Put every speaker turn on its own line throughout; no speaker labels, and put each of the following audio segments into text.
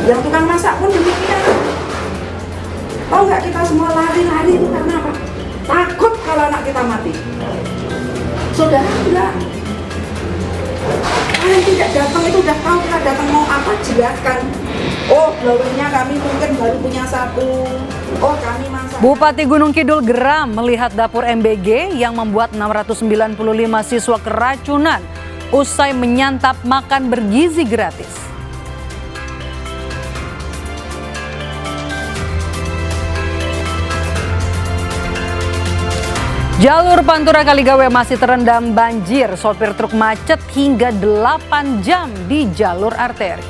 Yang tukang masak pun demikian. Tahu nggak, kita semua lari-lari itu karena apa? Takut kalau anak kita mati. Saudara enggak. Kalian tidak datang itu udah tahu kita datang mau apa, jelaskan. Oh, blowernya kami mungkin baru punya satu. Oh, kami masak.
Bupati Gunung Kidul geram melihat dapur MBG yang membuat 695 siswa keracunan usai menyantap makan bergizi gratis. Jalur Pantura Kaligawe masih terendam banjir, sopir truk macet hingga 8 jam di jalur arteri.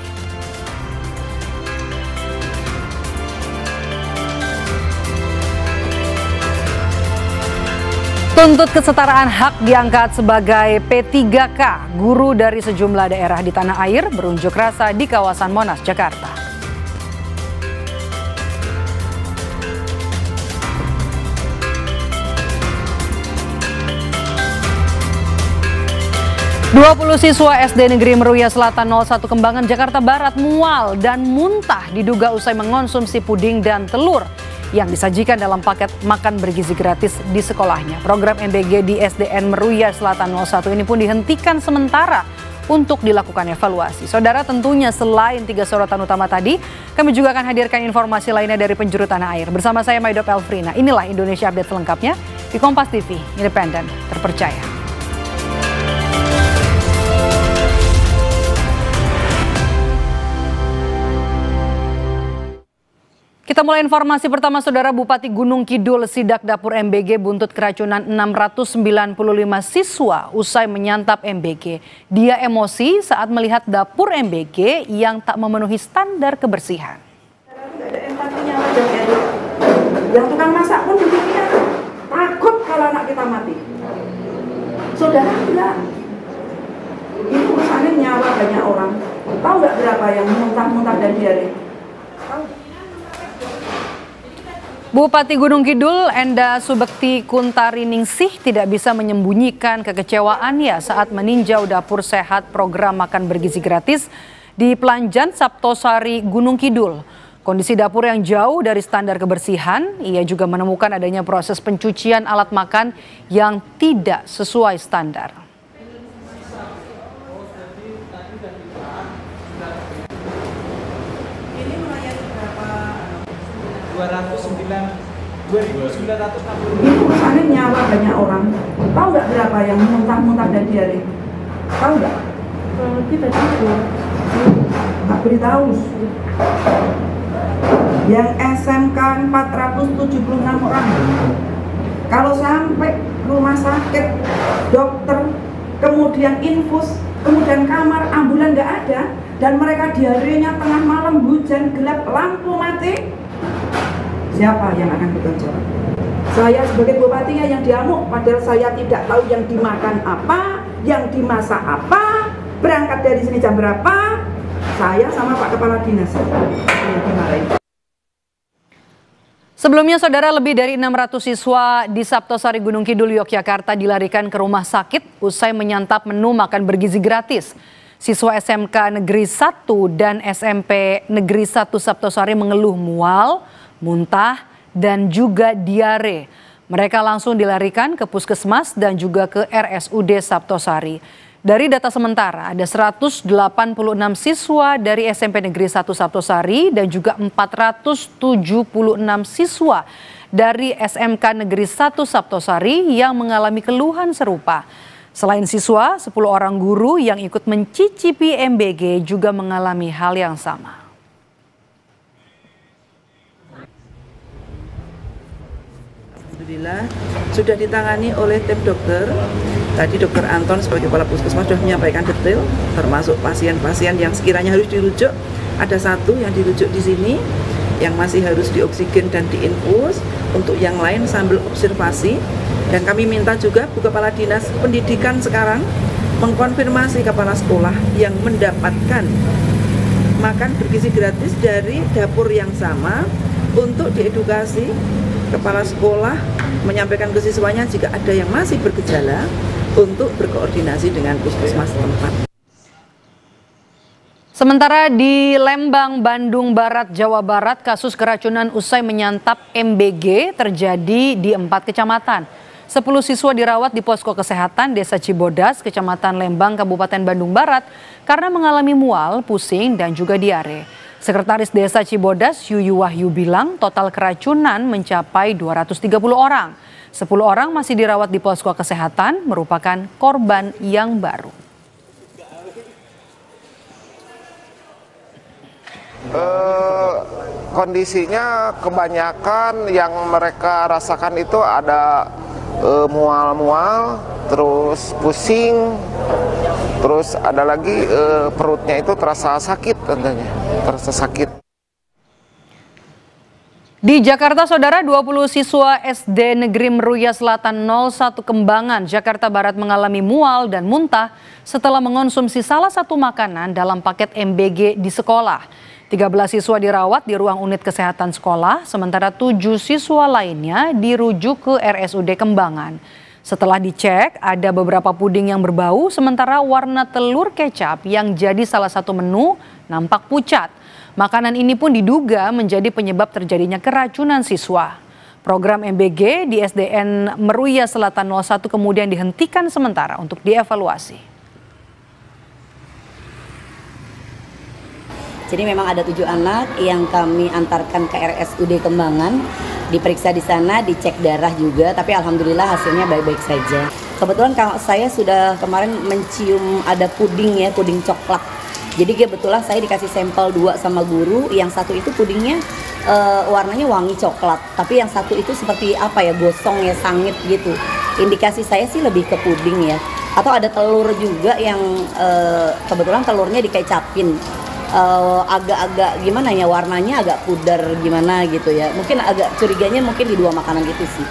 Tuntut kesetaraan hak diangkat sebagai P3K, guru dari sejumlah daerah di tanah air berunjuk rasa di kawasan Monas, Jakarta. 20 siswa SD Negeri Meruya Selatan 01 Kembangan, Jakarta Barat mual dan muntah diduga usai mengonsumsi puding dan telur yang disajikan dalam paket makan bergizi gratis di sekolahnya. Program MBG di SDN Meruya Selatan 01 ini pun dihentikan sementara untuk dilakukan evaluasi. Saudara, tentunya selain 3 sorotan utama tadi, kami juga akan hadirkan informasi lainnya dari penjuru tanah air. Bersama saya Maidop Elfrina, inilah Indonesia Update selengkapnya di Kompas TV, independen, terpercaya. Kita mulai informasi pertama, Saudara. Bupati Gunung Kidul sidak dapur MBG buntut keracunan 695 siswa usai menyantap MBG. Dia emosi saat melihat dapur MBG yang tak memenuhi standar kebersihan.
Yang tukang masak pun demikian. Takut kalau anak kita mati. Saudara enggak. Itu urusannya nyawa banyak orang. Tahu nggak berapa yang muntah-muntah dan diare?
Bupati Gunung Kidul Enda Subekti Kuntariningsih tidak bisa menyembunyikan kekecewaannya saat meninjau dapur sehat program makan bergizi gratis di Pelanjan Saptosari Gunung Kidul. Kondisi dapur yang jauh dari standar kebersihan, ia juga menemukan adanya proses pencucian alat makan yang tidak sesuai standar.
Ini melayani berapa?
2.960.
Itu urusannya nyawa banyak orang. Tahu nggak berapa yang muntah-muntah dan diare? Tahu nggak? Kita tidur. Tak beritahu. Yang SMK 476 orang. Kalau sampai rumah sakit, dokter, kemudian infus, kemudian kamar, ambulan nggak ada, dan mereka diarenya tengah malam, hujan, gelap, lampu mati, siapa yang akan bertanggung jawab? Saya sebagai bupatinya yang diamuk, padahal saya tidak tahu yang dimakan apa, yang dimasak apa, berangkat dari sini jam berapa, saya sama Pak Kepala Dinas yang dimarahin.
Sebelumnya, Saudara, lebih dari 600 siswa di Saptosari Gunung Kidul, Yogyakarta dilarikan ke rumah sakit usai menyantap menu makan bergizi gratis. Siswa SMK Negeri 1 dan SMP Negeri 1 Saptosari mengeluh mual, muntah, dan juga diare. Mereka langsung dilarikan ke puskesmas dan juga ke RSUD Saptosari. Dari data sementara, ada 186 siswa dari SMP Negeri 1 Saptosari dan juga 476 siswa dari SMK Negeri 1 Saptosari yang mengalami keluhan serupa. Selain siswa, 10 orang guru yang ikut mencicipi MBG juga mengalami hal yang sama.
Alhamdulillah sudah ditangani oleh tim dokter. Tadi Dokter Anton sebagai kepala puskesmas sudah menyampaikan detail, termasuk pasien-pasien yang sekiranya harus dirujuk. Ada satu yang dirujuk di sini, yang masih harus dioksigen dan diinfus. Untuk yang lain sambil observasi. Dan kami minta juga Bu Kepala Dinas Pendidikan sekarang mengkonfirmasi kepala sekolah yang mendapatkan makan bergizi gratis dari dapur yang sama untuk diedukasi. Kepala sekolah menyampaikan ke siswanya jika ada yang masih bergejala untuk berkoordinasi dengan puskesmas tempat.
Sementara di Lembang, Bandung Barat, Jawa Barat, kasus keracunan usai menyantap MBG terjadi di 4 kecamatan. 10 siswa dirawat di posko kesehatan Desa Cibodas, Kecamatan Lembang, Kabupaten Bandung Barat karena mengalami mual, pusing, dan juga diare. Sekretaris Desa Cibodas, Yuyu Wahyu bilang total keracunan mencapai 230 orang. 10 orang masih dirawat di posko kesehatan, merupakan korban yang baru.
Kondisinya kebanyakan yang mereka rasakan itu ada mual-mual, terus pusing, terus ada lagi perutnya itu terasa sakit tentunya, terasa sakit.
Di Jakarta, Saudara, 20 siswa SD Negeri Meruya Selatan 01 Kembangan, Jakarta Barat mengalami mual dan muntah setelah mengonsumsi salah satu makanan dalam paket MBG di sekolah. 13 siswa dirawat di ruang unit kesehatan sekolah, sementara 7 siswa lainnya dirujuk ke RSUD Kembangan. Setelah dicek, ada beberapa puding yang berbau, sementara warna telur kecap yang jadi salah satu menu nampak pucat. Makanan ini pun diduga menjadi penyebab terjadinya keracunan siswa. Program MBG di SDN Meruya Selatan 01 kemudian dihentikan sementara untuk dievaluasi.
Jadi memang ada 7 anak yang kami antarkan ke RSUD Kembangan, diperiksa di sana, dicek darah juga, tapi alhamdulillah hasilnya baik-baik saja. Kebetulan kalau saya sudah kemarin mencium ada puding ya, puding coklat. Jadi kebetulan saya dikasih sampel 2 sama guru, yang satu itu pudingnya warnanya wangi coklat, tapi yang satu itu seperti apa ya, gosong ya, sangit gitu. Indikasi saya sih lebih ke puding ya. Atau ada telur juga yang kebetulan telurnya dikecapin. Agak-agak gimana ya, warnanya agak pudar gimana gitu ya. Mungkin agak curiganya mungkin di 2 makanan itu sih.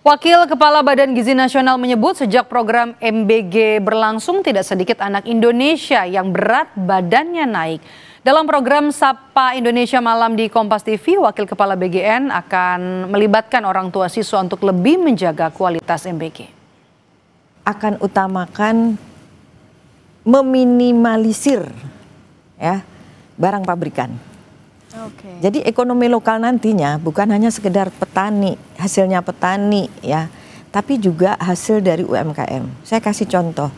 Wakil Kepala Badan Gizi Nasional menyebut sejak program MBG berlangsung tidak sedikit anak Indonesia yang berat badannya naik. Dalam program Sapa Indonesia Malam di Kompas TV, Wakil Kepala BGN akan melibatkan orang tua siswa untuk lebih menjaga kualitas MBG.
Akan utamakan meminimalisir ya barang pabrikan. Jadi ekonomi lokal nantinya bukan hanya sekedar petani, hasilnya petani ya, tapi juga hasil dari UMKM. Saya kasih contoh,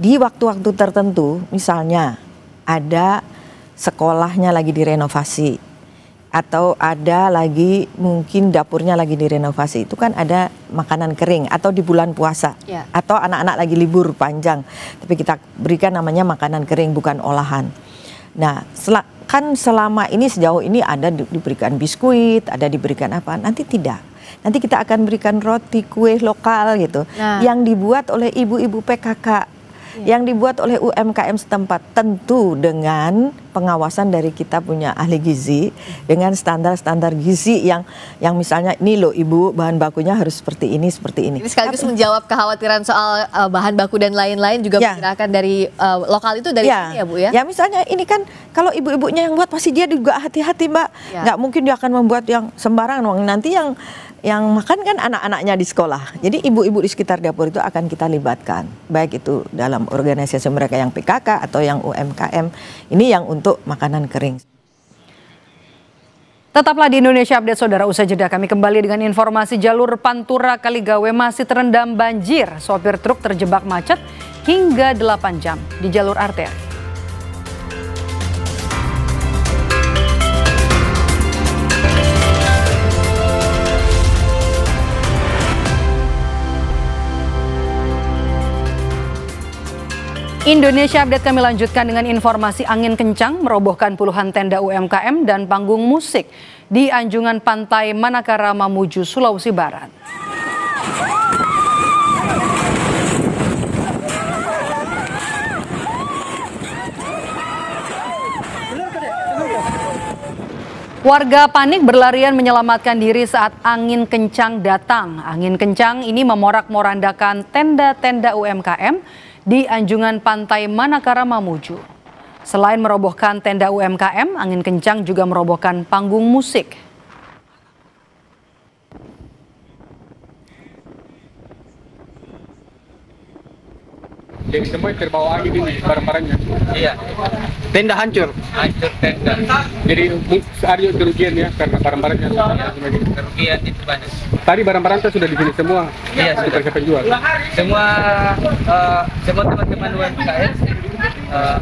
di waktu-waktu tertentu misalnya ada sekolahnya lagi direnovasi atau ada lagi mungkin dapurnya lagi direnovasi, itu kan ada makanan kering, atau di bulan puasa atau anak-anak lagi libur panjang, tapi kita berikan namanya makanan kering, bukan olahan. Nah kan selama ini sejauh ini ada diberikan biskuit, ada diberikan apa, nanti tidak. Nanti kita akan berikan roti, kue lokal gitu, yang dibuat oleh ibu-ibu PKK, yang dibuat oleh UMKM setempat, tentu dengan pengawasan dari kita punya ahli gizi, dengan standar-standar gizi yang misalnya ini loh ibu, bahan bakunya harus seperti ini, seperti ini.
Ini sekaligus menjawab kekhawatiran soal bahan baku dan lain-lain, juga menggunakan dari lokal itu dari sini ya Bu ya? Ya
misalnya ini kan kalau ibu-ibunya yang buat pasti dia juga hati-hati Mbak, nggak mungkin dia akan membuat yang sembarangan, nanti yang makan kan anak-anaknya di sekolah. Jadi ibu-ibu di sekitar dapur itu akan kita libatkan, baik itu dalam organisasi mereka yang PKK atau yang UMKM. Ini yang untuk makanan kering.
Tetaplah di Indonesia Update, Saudara. Usai jeda kami kembali dengan informasi jalur Pantura Kaligawe masih terendam banjir. Sopir truk terjebak macet hingga 8 jam di jalur arteri. Indonesia Update kami lanjutkan dengan informasi angin kencang merobohkan puluhan tenda UMKM dan panggung musik di anjungan pantai Manakara, Mamuju, Sulawesi Barat. Warga panik berlarian menyelamatkan diri saat angin kencang datang. Angin kencang ini memorak-morandakan tenda-tenda UMKM di anjungan pantai Manakara, Mamuju. Selain merobohkan tenda UMKM, angin kencang juga merobohkan panggung musik.
Jadi semua terbawa angin ini barang-barangnya. Iya. Tenda hancur. Hancur tenda. Jadi ada kerugian ya karena barang-barangnya. Kerugian itu banyak. Tadi barang-barang itu sudah di sini semua. Iya, sudah penjual. Semua teman-teman UMKM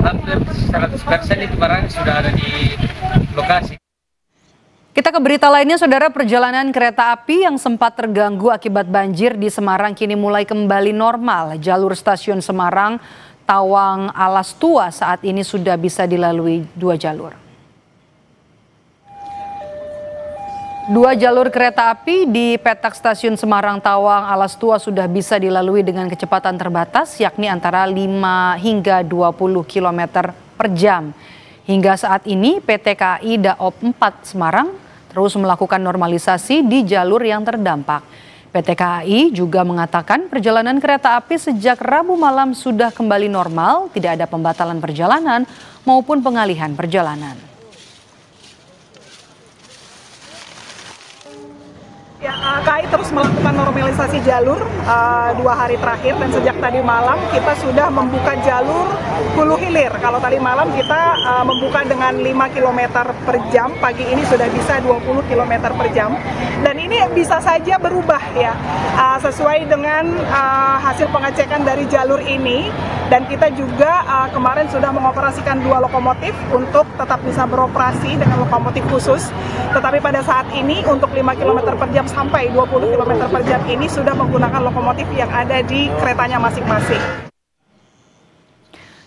hampir 100% itu barang sudah ada di lokasi.
Kita ke berita lainnya, saudara. Perjalanan kereta api yang sempat terganggu akibat banjir di Semarang kini mulai kembali normal. Jalur stasiun Semarang, Tawang, Alas Tua saat ini sudah bisa dilalui 2 jalur. 2 jalur kereta api di petak stasiun Semarang, Tawang, Alas Tua sudah bisa dilalui dengan kecepatan terbatas, yakni antara 5 hingga 20 km per jam. Hingga saat ini PT KAI Daop 4 Semarang terus melakukan normalisasi di jalur yang terdampak. PT KAI juga mengatakan perjalanan kereta api sejak Rabu malam sudah kembali normal, tidak ada pembatalan perjalanan maupun pengalihan perjalanan.
Ya, KAI terus melakukan normalisasi jalur 2 hari terakhir, dan sejak tadi malam kita sudah membuka jalur Hulu Hilir. Kalau tadi malam kita membuka dengan 5 km per jam, pagi ini sudah bisa 20 km per jam. Dan ini bisa saja berubah ya, sesuai dengan hasil pengecekan dari jalur ini. Dan kita juga kemarin sudah mengoperasikan 2 lokomotif untuk tetap bisa beroperasi dengan lokomotif khusus. Tetapi pada saat ini untuk 5 km per jam sampai 20 km per jam ini sudah menggunakan lokomotif yang ada di keretanya masing-masing.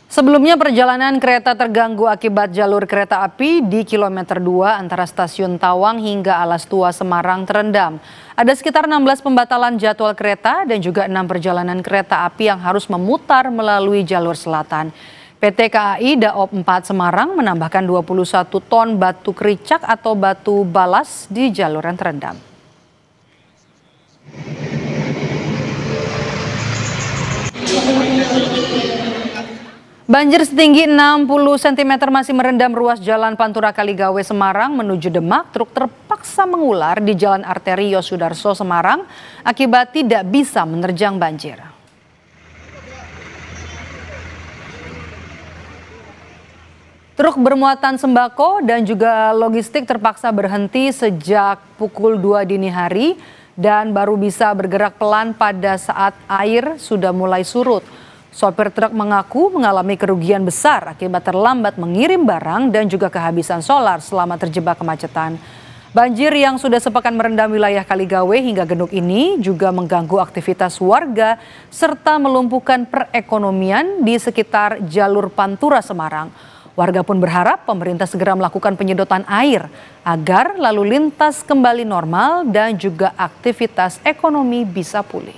Sebelumnya perjalanan kereta terganggu akibat jalur kereta api di kilometer 2 antara stasiun Tawang hingga Alas Tua Semarang terendam. Ada sekitar 16 pembatalan jadwal kereta dan juga 6 perjalanan kereta api yang harus memutar melalui jalur selatan. PT KAI Daop 4 Semarang menambahkan 21 ton batu kericak atau batu balas di jalur yang terendam. Banjir setinggi 60 cm masih merendam ruas jalan Pantura Kaligawe Semarang menuju Demak. Truk terpaksa mengular di Jalan Arteri Yosudarso Semarang akibat tidak bisa menerjang banjir. Truk bermuatan sembako dan juga logistik terpaksa berhenti sejak pukul 2 dini hari dan baru bisa bergerak pelan pada saat air sudah mulai surut. Sopir truk mengaku mengalami kerugian besar akibat terlambat mengirim barang dan juga kehabisan solar selama terjebak kemacetan. Banjir yang sudah sepekan merendam wilayah Kaligawe hingga Genuk ini juga mengganggu aktivitas warga serta melumpuhkan perekonomian di sekitar jalur Pantura Semarang. Warga pun berharap pemerintah segera melakukan penyedotan air agar lalu lintas kembali normal dan juga aktivitas ekonomi bisa pulih.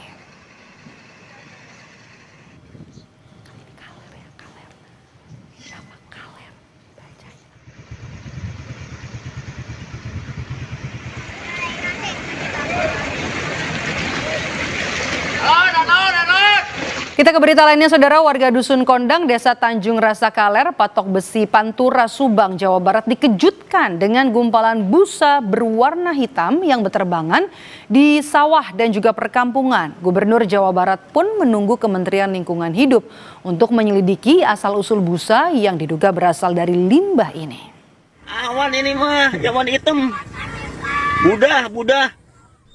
Kita ke berita lainnya, saudara. Warga Dusun Kondang, Desa Tanjung Rasa Kaler, Patok Besi, Pantura, Subang, Jawa Barat dikejutkan dengan gumpalan busa berwarna hitam yang berterbangan di sawah dan juga perkampungan. Gubernur Jawa Barat pun menunggu Kementerian Lingkungan Hidup untuk menyelidiki asal-usul busa yang diduga berasal dari limbah ini.
Awan ini mah, awan hitam. Budah.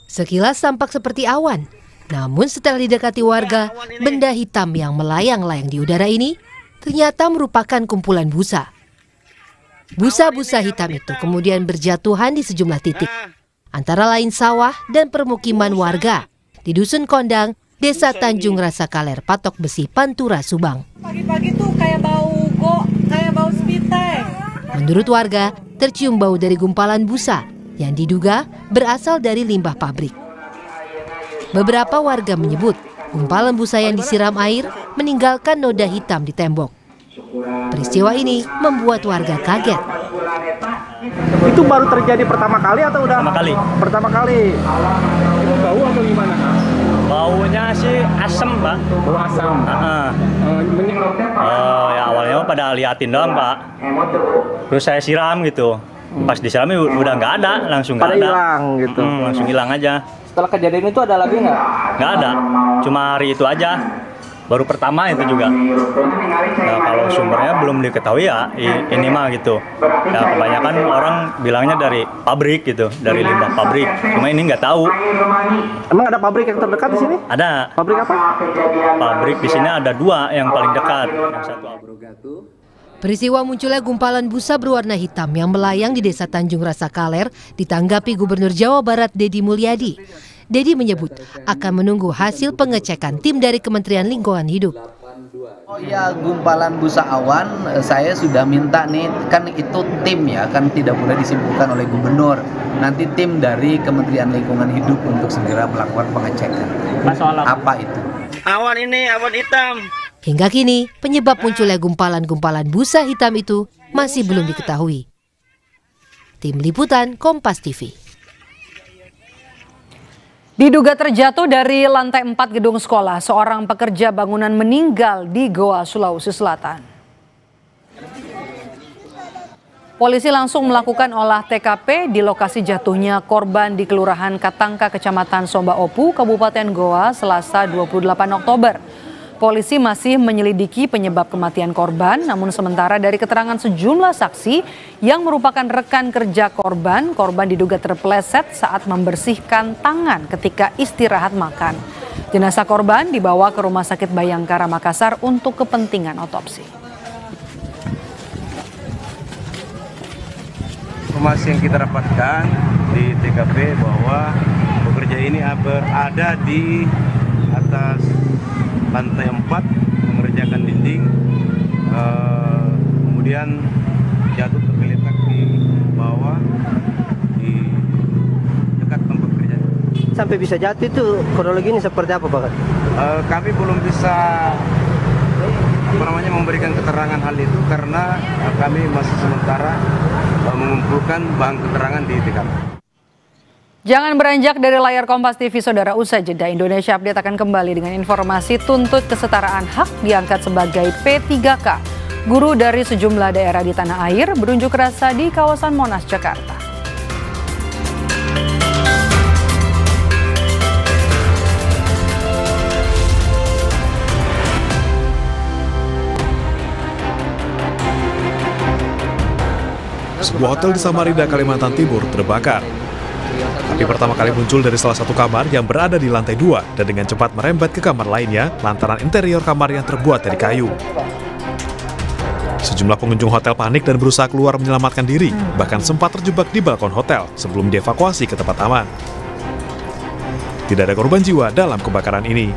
Sekilas tampak seperti awan. Namun setelah didekati warga, benda hitam yang melayang-layang di udara ini ternyata merupakan kumpulan busa. Busa-busa hitam itu kemudian berjatuhan di sejumlah titik, antara lain sawah dan permukiman warga di Dusun Kondang, Desa Tanjung Rasa Kaler, Patok Besi, Pantura, Subang.
Pagi-pagi tuh kayak bau spiteng.
Menurut warga, tercium bau dari gumpalan busa yang diduga berasal dari limbah pabrik. Beberapa warga menyebut gumpalan busa yang disiram air meninggalkan noda hitam di tembok. Peristiwa ini membuat warga kaget.
Itu baru terjadi pertama kali atau udah? Pertama kali.
Itu bau atau gimana?
Baunya sih asem, Pak.
Bau asam.
Ya awalnya pada liatin doang, Pak. Terus saya siram gitu. Pas disiram udah nggak ada, langsung nggak ada.
Hilang gitu.
Langsung hilang aja.
Setelah kejadian itu ada lagi nggak?
Nggak ada, cuma hari itu aja. baru pertama itu juga. Nah, kalau sumbernya belum diketahui ya ini mah gitu. Ya kebanyakan orang bilangnya dari pabrik gitu, dari limbah pabrik. Cuma ini nggak tahu.
Emang ada pabrik yang terdekat di sini?
Ada.
Pabrik apa?
Pabrik di sini ada 2 yang paling dekat. Yang satu Abrogatu.
Peristiwa munculnya gumpalan busa berwarna hitam yang melayang di Desa Tanjung Rasa Kaler ditanggapi Gubernur Jawa Barat Deddy Mulyadi. Deddy menyebut akan menunggu hasil pengecekan tim dari Kementerian Lingkungan Hidup.
Oh ya, gumpalan busa awan saya sudah minta nih, kan itu tim ya, kan tidak boleh disimpulkan oleh gubernur. Nanti tim dari Kementerian Lingkungan Hidup untuk segera melakukan pengecekan. Apa itu?
Awan ini, awan hitam.
Hingga kini, penyebab munculnya gumpalan-gumpalan busa hitam itu masih belum diketahui. Tim Liputan Kompas TV.
Diduga terjatuh dari lantai 4 gedung sekolah, seorang pekerja bangunan meninggal di Goa, Sulawesi Selatan. Polisi langsung melakukan olah TKP di lokasi jatuhnya korban di Kelurahan Katangka, Kecamatan Somba Opu, Kabupaten Goa, Selasa 28 Oktober. Polisi masih menyelidiki penyebab kematian korban, namun sementara dari keterangan sejumlah saksi yang merupakan rekan kerja korban, korban diduga terpeleset saat membersihkan tangan ketika istirahat makan. Jenazah korban dibawa ke Rumah Sakit Bayangkara Makassar untuk kepentingan otopsi.
Informasi yang kita dapatkan di TKP bahwa pekerja ini berada di atas lantai 4 mengerjakan dinding, kemudian jatuh tergeletak di bawah di dekat tempat kerja.
Sampai bisa jatuh itu kronologinya seperti apa Pak?
Kami belum bisa memberikan keterangan hal itu karena kami masih sementara mengumpulkan bahan keterangan di TKP.
Jangan beranjak dari layar Kompas TV, saudara. Usai jeda, Indonesia Update akan kembali dengan informasi tuntut kesetaraan hak diangkat sebagai P3K. Guru dari sejumlah daerah di tanah air berunjuk rasa di kawasan Monas, Jakarta.
Sebuah hotel di Samarinda, Kalimantan Timur terbakar. Api pertama kali muncul dari salah satu kamar yang berada di lantai 2 dan dengan cepat merembet ke kamar lainnya lantaran interior kamar yang terbuat dari kayu. Sejumlah pengunjung hotel panik dan berusaha keluar menyelamatkan diri, bahkan sempat terjebak di balkon hotel sebelum dievakuasi ke tempat aman. Tidak ada korban jiwa dalam kebakaran ini.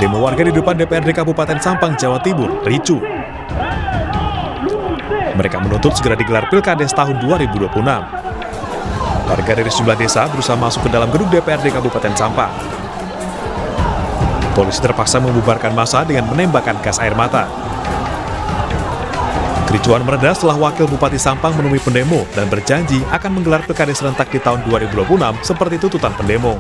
Demo warga di depan DPRD Kabupaten Sampang, Jawa Timur, ricuh. Mereka menuntut segera digelar Pilkades tahun 2026. Warga dari sejumlah desa berusaha masuk ke dalam gedung DPRD Kabupaten Sampang. Polisi terpaksa membubarkan massa dengan menembakkan gas air mata. Kericuan mereda setelah Wakil Bupati Sampang menemui pendemo dan berjanji akan menggelar Pilkades serentak di tahun 2026 seperti tuntutan pendemo.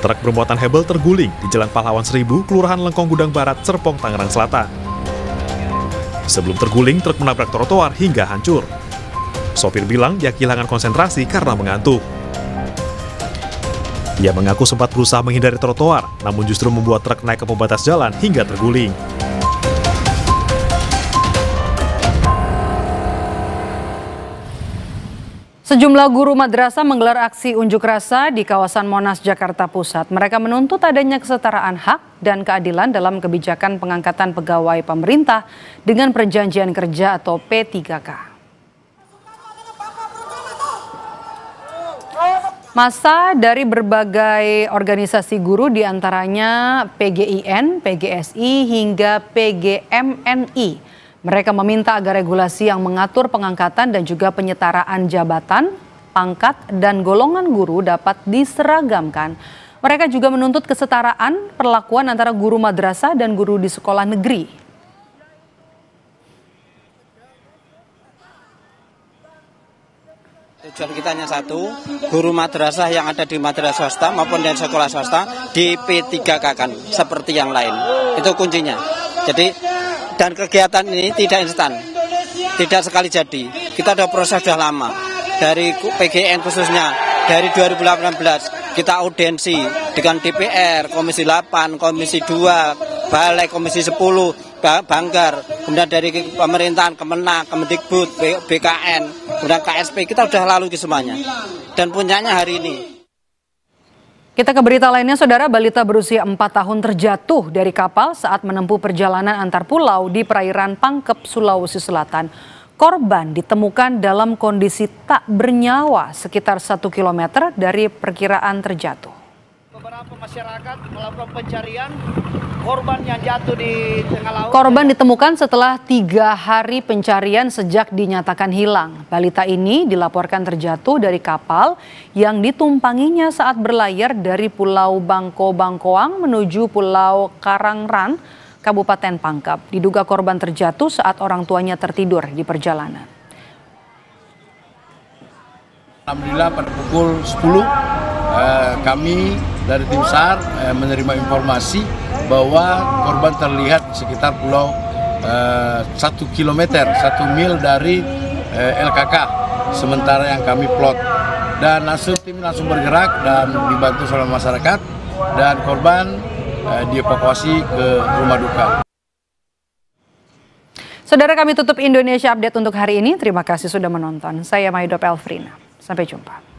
Truk bermuatan hebel terguling di Jalan Pahlawan 1000, Kelurahan Lengkong Gudang Barat, Serpong, Tangerang Selatan. Sebelum terguling, truk menabrak trotoar hingga hancur. Sopir bilang dia kehilangan konsentrasi karena mengantuk. Ia mengaku sempat berusaha menghindari trotoar, namun justru membuat truk naik ke pembatas jalan hingga terguling.
Sejumlah guru madrasah menggelar aksi unjuk rasa di kawasan Monas, Jakarta Pusat. Mereka menuntut adanya kesetaraan hak dan keadilan dalam kebijakan pengangkatan pegawai pemerintah dengan perjanjian kerja atau P3K. Massa dari berbagai organisasi guru diantaranya PGIN, PGSI hingga PGMNI. Mereka meminta agar regulasi yang mengatur pengangkatan dan juga penyetaraan jabatan, pangkat, dan golongan guru dapat diseragamkan. Mereka juga menuntut kesetaraan perlakuan antara guru madrasah dan guru di sekolah negeri.
Tujuan kita hanya satu, guru madrasah yang ada di madrasah swasta maupun di sekolah swasta di P3K-kan seperti yang lain. Itu kuncinya. Jadi dan kegiatan ini tidak instan, tidak sekali jadi. Kita ada proses sudah lama. dari PGN khususnya dari 2018 kita audiensi dengan DPR, Komisi 8, Komisi 2, Balek, Komisi 10, Banggar, kemudian dari pemerintahan, Kemenak, Kemendikbud, BKN, kemudian KSP, kita sudah lalui semuanya. Dan puncaknya hari ini.
Kita ke berita lainnya, saudara. Balita berusia 4 tahun terjatuh dari kapal saat menempuh perjalanan antar pulau di perairan Pangkep, Sulawesi Selatan. Korban ditemukan dalam kondisi tak bernyawa sekitar 1 km dari perkiraan terjatuh.
Beberapa masyarakat melakukan pencarian korban yang jatuh di tengah laut.
Korban ditemukan setelah 3 hari pencarian sejak dinyatakan hilang. Balita ini dilaporkan terjatuh dari kapal yang ditumpanginya saat berlayar dari Pulau Bangko-Bangkoang menuju Pulau Karangran, Kabupaten Pangkep. Diduga korban terjatuh saat orang tuanya tertidur di perjalanan.
Alhamdulillah pada pukul 10 kami dari tim SAR menerima informasi bahwa korban terlihat di sekitar pulau 1 km, 1 mil dari LKK sementara yang kami plot. Dan tim langsung bergerak dan dibantu oleh masyarakat dan korban dievakuasi ke rumah duka.
Saudara, kami tutup Indonesia Update untuk hari ini. Terima kasih sudah menonton. Saya Maidop Elfrina. Sampai jumpa.